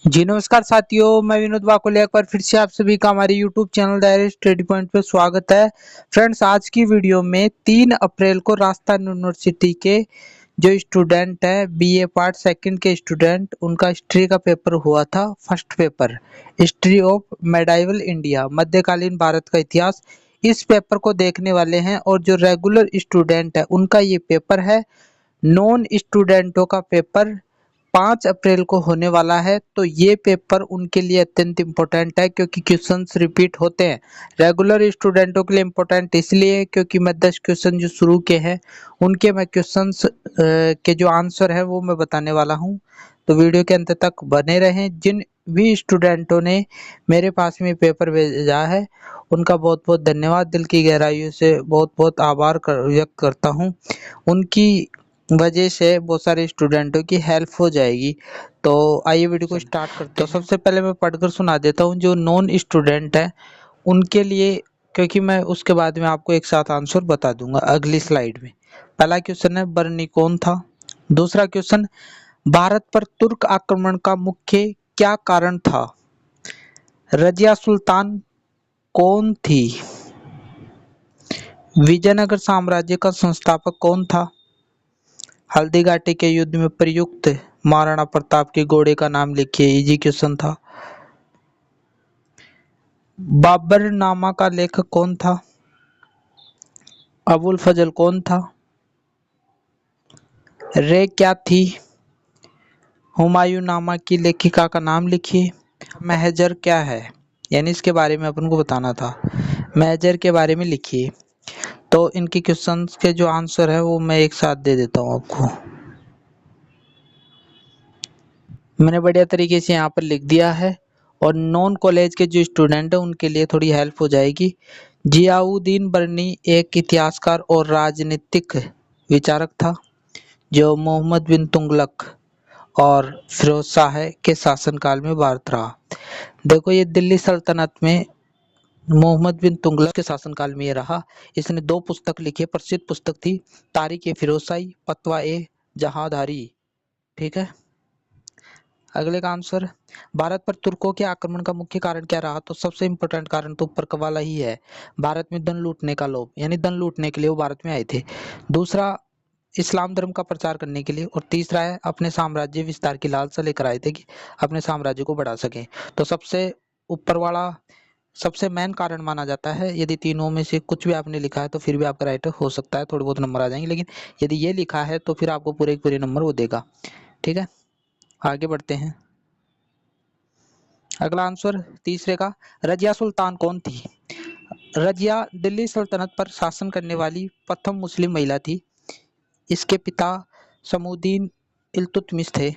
जी नमस्कार साथियों, मैं विनोद वाकोले एक बार फिर से आप सभी का हमारे YouTube channel direct study point पे स्वागत है। फ्रेंड्स, आज की वीडियो में 3 अप्रैल को राजस्थान यूनिवर्सिटी के जो स्टूडेंट है बीए पार्ट सेकंड के स्टूडेंट, उनका हिस्ट्री का पेपर हुआ था। First paper history of medieval India, मध्यकालीन भारत का इतिहास। इस पेपर को देखने वाले हैं और जो रेगुलर स्टूडेंट है उनका ये पेपर है। नॉन स्टूडेंटों का पेपर 5 अप्रैल को होने वाला है, तो ये पेपर उनके लिए अत्यंत इम्पोर्टेंट है क्योंकि क्वेश्चंस रिपीट होते हैं। रेगुलर स्टूडेंटों के लिए इम्पोर्टेंट इसलिए क्योंकि मैं 10 क्वेश्चन जो शुरू के हैं उनके मैं क्वेश्चंस के जो आंसर है वो मैं बताने वाला हूँ। तो वीडियो के अंत तक बने रहें। जिन भी स्टूडेंटों ने मेरे पास में पेपर भेजा है उनका बहुत बहुत धन्यवाद, दिल की गहराइयों से बहुत बहुत आभार व्यक्त करता हूँ। उनकी वजह से बहुत सारे स्टूडेंटों की हेल्प हो जाएगी। तो आइए वीडियो को स्टार्ट करते हैं। तो सबसे पहले मैं पढ़कर सुना देता हूँ जो नॉन स्टूडेंट है उनके लिए, क्योंकि मैं उसके बाद में आपको एक साथ आंसर बता दूंगा अगली स्लाइड में। पहला क्वेश्चन है, बरनी कौन था? दूसरा क्वेश्चन, भारत पर तुर्क आक्रमण का मुख्य क्या कारण था? रजिया सुल्तान कौन थी? विजयनगर साम्राज्य का संस्थापक कौन था? हल्दी घाटी के युद्ध में प्रयुक्त महाराणा प्रताप के घोड़े का नाम लिखिए, इजी क्वेश्चन था। बाबरनामा का लेखक कौन था? अबुल फजल कौन था? रे क्या थी? हुमायूंनामा की लेखिका का नाम लिखिए। महजर क्या है? यानी इसके बारे में अपन को बताना था। महजर के बारे में लिखिए। तो इनके क्वेश्चंस के जो आंसर है वो मैं एक साथ दे देता हूँ आपको। मैंने बढ़िया तरीके से यहाँ पर लिख दिया है और नॉन कॉलेज के जो स्टूडेंट हैं उनके लिए थोड़ी हेल्प हो जाएगी। जियाउद्दीन बरनी एक इतिहासकार और राजनीतिक विचारक था जो मोहम्मद बिन तुगलक और फिरोज शाह के शासनकाल में भारत रहा। देखो, ये दिल्ली सल्तनत में मोहम्मद बिन तुगलक के शासनकाल में ये रहा। इसने 2 पुस्तक लिखी है। प्रसिद्ध पुस्तक थी तारीख ए फिरोजशाही, फतवा ए जहांधारी। ठीक है। अगले का आंसर, भारत पर तुर्कों के आक्रमण का मुख्य कारण क्या रहा? तो सबसे इम्पोर्टेंट कारण तो ऊपर का वाला ही है, भारत में धन लूटने का लोभ, यानी धन लूटने के लिए वो भारत में आए थे। दूसरा, इस्लाम धर्म का प्रचार करने के लिए। और तीसरा है अपने साम्राज्य विस्तार की लालसा लेकर आए थे कि अपने साम्राज्य को बढ़ा सकें। तो सबसे ऊपर वाला सबसे मेन कारण माना जाता है। यदि तीनों में से कुछ भी आपने लिखा है तो फिर भी आपका राइट हो सकता है, थोड़े बहुत नंबर आ जाएंगे, लेकिन यदि ये लिखा है तो फिर आपको पूरे पूरे नंबर वो देगा। ठीक है, आगे बढ़ते हैं। अगला आंसर तीसरे का, रजिया सुल्तान कौन थी? रजिया दिल्ली सल्तनत पर शासन करने वाली प्रथम मुस्लिम महिला थी। इसके पिता समूद्दीन इल्तुतमिश थे।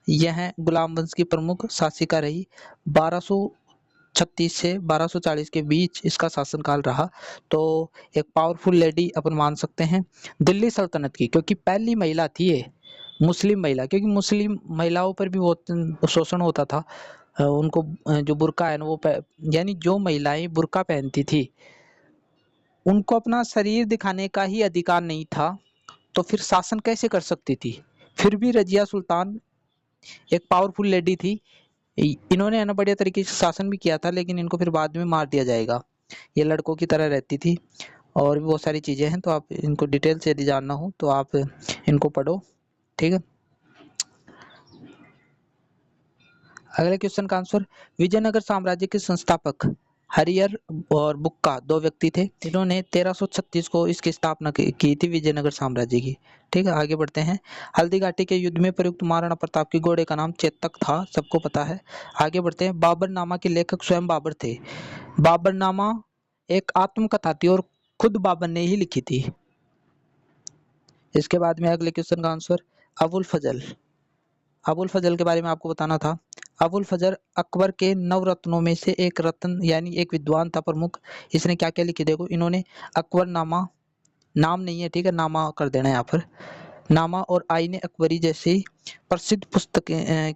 यह गुलाम वंश की प्रमुख शासिका रही। 1236 से 1240 के बीच इसका शासनकाल रहा। तो एक पावरफुल लेडी अपन मान सकते हैं दिल्ली सल्तनत की, क्योंकि पहली महिला थी ये मुस्लिम महिला, क्योंकि मुस्लिम महिलाओं पर भी बहुत शोषण होता था। उनको जो बुर्का है ना वो यानी जो महिलाएं बुर्का पहनती थी उनको अपना शरीर दिखाने का ही अधिकार नहीं था, तो फिर शासन कैसे कर सकती थी? फिर भी रजिया सुल्तान एक पावरफुल लेडी थी। इन्होंने है ना बढ़िया तरीके से शासन भी किया था, लेकिन इनको फिर बाद में मार दिया जाएगा। ये लड़कों की तरह रहती थी और भी बहुत सारी चीजें हैं, तो आप इनको डिटेल से यदि जानना हो तो आप इनको पढ़ो। ठीक है। अगले क्वेश्चन का आंसर, विजयनगर साम्राज्य के संस्थापक हरिहर और बुक्का 2 व्यक्ति थे। इन्होंने 1336 को इसकी स्थापना की थी विजयनगर साम्राज्य की। ठीक है, आगे बढ़ते हैं। हल्दी घाटी के युद्ध में प्रयुक्त महाराणा प्रताप के घोड़े का नाम चेतक था, सबको पता है। आगे बढ़ते हैं। बाबरनामा के लेखक स्वयं बाबर थे। बाबरनामा एक आत्मकथा थी और खुद बाबर ने ही लिखी थी। इसके बाद में अगले क्वेश्चन का आंसर, अबुल फजल। अबुल फजल के बारे में आपको बताना था। अबुल फजल अकबर के नवरत्नों में से एक रत्न यानी एक विद्वान था प्रमुख। इसने क्या क्या लिखी? देखो, इन्होंने अकबरनामा, नाम नहीं है, ठीक है, नामा कर देना है यहाँ पर। नामा और आईने अकबरी जैसी प्रसिद्ध पुस्तक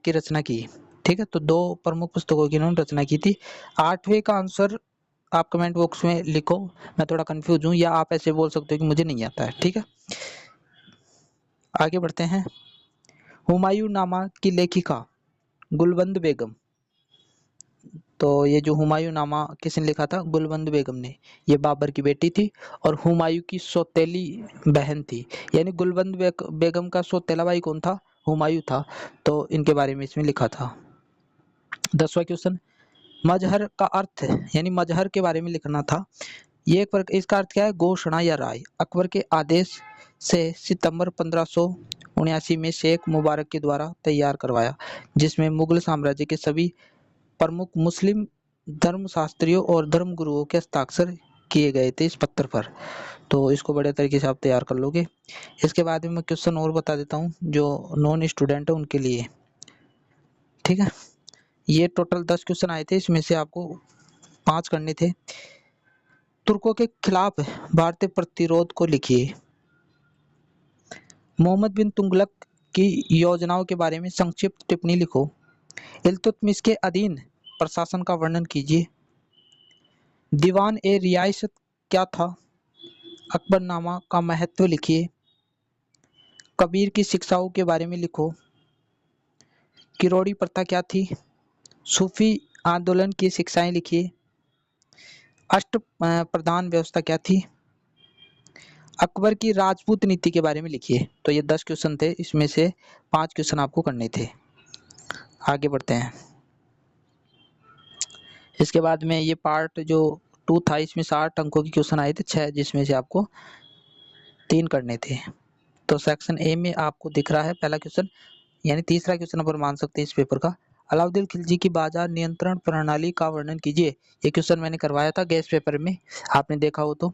की रचना की। ठीक है, तो 2 प्रमुख पुस्तकों की इन्होंने रचना की थी। 8वें का आंसर आप कमेंट बॉक्स में लिखो। मैं थोड़ा कंफ्यूज हूँ, या आप ऐसे बोल सकते हो कि मुझे नहीं आता है। ठीक है, आगे बढ़ते हैं। हुमायूं नामा की लेखिका गुलबंद बेगम। तो ये जो हुमायूं नामा किसने लिखा था? गुलबंद बेगम ने। ये बाबर की बेटी थी और हुमायूं की सौतेली बहन थी। यानी गुलबंद बेगम का सौतेला भाई कौन था? हुमायूं था। तो इनके बारे में इसमें लिखा था। 10वां क्वेश्चन, मजहर का अर्थ यानी मजहर के बारे में लिखना था। ये इसका अर्थ क्या है? घोषणा या राय। अकबर के आदेश से सितंबर 1579 में शेख मुबारक के द्वारा तैयार करवाया, जिसमें मुगल साम्राज्य के सभी प्रमुख मुस्लिम धर्मशास्त्रियों और धर्मगुरुओं के हस्ताक्षर किए गए थे इस पत्र पर। तो इसको बढ़िया तरीके से आप तैयार कर लोगे। इसके बाद में मैं क्वेश्चन और बता देता हूँ जो नॉन स्टूडेंट है उनके लिए, ठीक है। ये टोटल 10 क्वेश्चन आए थे, इसमें से आपको 5 करने थे। तुर्कों के खिलाफ भारतीय प्रतिरोध को लिखिए। मोहम्मद बिन तुगलक की योजनाओं के बारे में संक्षिप्त टिप्पणी लिखो। इल्तुतमिश के अधीन प्रशासन का वर्णन कीजिए। दीवान ए रियासत क्या था? अकबरनामा का महत्व लिखिए। कबीर की शिक्षाओं के बारे में लिखो। किरोड़ी प्रथा क्या थी? सूफी आंदोलन की शिक्षाएं लिखिए। अष्ट प्रधान व्यवस्था क्या थी? अकबर की राजपूत नीति के बारे में लिखिए। तो ये 10 क्वेश्चन थे, इसमें से 5 क्वेश्चन आपको करने थे। आगे बढ़ते हैं। इसके बाद में ये पार्ट जो 2 था, इसमें 60 अंकों के क्वेश्चन आए थे, 6 जिसमें से आपको 3 करने थे। तो सेक्शन ए में आपको दिख रहा है पहला क्वेश्चन, यानी तीसरा क्वेश्चन नंबर मान सकते हैं इस पेपर का। अलाउद्दीन खिलजी की बाजार नियंत्रण प्रणाली का वर्णन कीजिए। ये क्वेश्चन मैंने करवाया था गैस पेपर में, आपने देखा हो तो।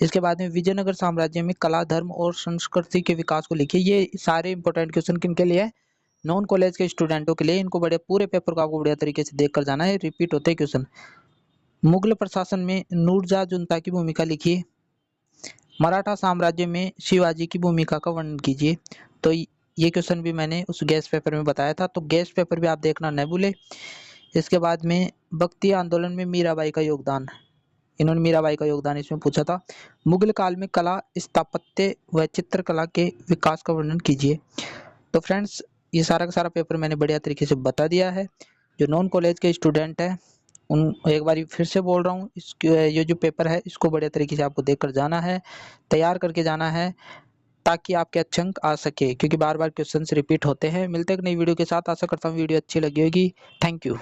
इसके बाद में विजयनगर साम्राज्य में कला, धर्म और संस्कृति के विकास को लिखिए। ये सारे इंपॉर्टेंट क्वेश्चन किनके लिए है? नॉन कॉलेज के स्टूडेंटों के लिए। इनको बड़े पूरे पेपर को आपको बढ़िया तरीके से देख कर जाना है, रिपीट होते हैं क्वेश्चन। मुगल प्रशासन में नूरजहां जुनता की भूमिका लिखिए। मराठा साम्राज्य में शिवाजी की भूमिका का वर्णन कीजिए। तो ये क्वेश्चन भी मैंने उस गैस पेपर में बताया था, तो गैस पेपर भी आप देखना न भूले। इसके बाद में भक्ति आंदोलन में मीराबाई का योगदान, इन्होंने मीराबाई का योगदान इसमें पूछा था। मुगल काल में कला, स्थापत्य व चित्रकला के विकास का वर्णन कीजिए। तो फ्रेंड्स, ये सारा का सारा पेपर मैंने बढ़िया तरीके से बता दिया है। जो नॉन कॉलेज के स्टूडेंट हैं उन एक बार फिर से बोल रहा हूँ, ये जो पेपर है इसको बढ़िया तरीके से आपको देखकर जाना है, तैयार करके जाना है, ताकि आपके अच्छे अंक आ सके, क्योंकि बार बार क्वेश्चंस रिपीट होते हैं। मिलते हैं एक नई वीडियो के साथ। आशा करता हूँ वीडियो अच्छी लगी होगी। Thank you.